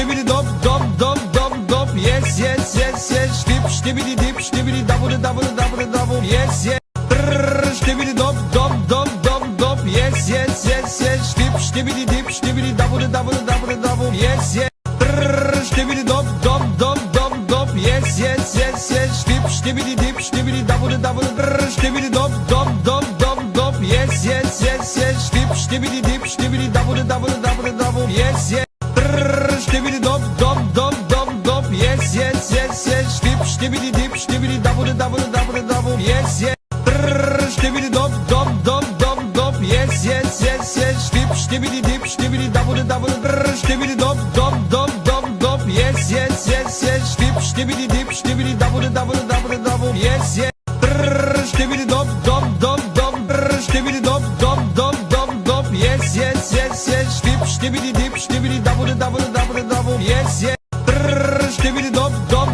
Stibidi dop dop dop dop dop. Yes yes yes yes. Stibidi dip stibidi double double double double. Yes yes. Stibidi dop dop dop dop dop. Yes yes yes yes. Stibidi dip stibidi double double double double. Yes yes. Stibidi dop dop dop dop dop. Yes yes yes yes. Stibidi dip stibidi double double. Stibidi dop dop dop dop dop. Yes yes yes yes. Stibidi dip stibidi double double double double. Yes yes. Stibidi dop dop dop dop dop. Yes yes yes yes. Stibidi dip stibidi double double double double. Yes yes. Stibidi dop dop dop dop dop. Yes yes yes yes. Stibidi dip stibidi double double. Stibidi dop dop dop dop dop. Yes yes yes yes. Stibidi dip stibidi double double double double. Yes yes. Stibidi dop dop dop dop. Stibidi dop dop dop dop dop. Yes yes yes yes. Stibidi dip stibidi double double double double. Yes yes. Stibidi dop dop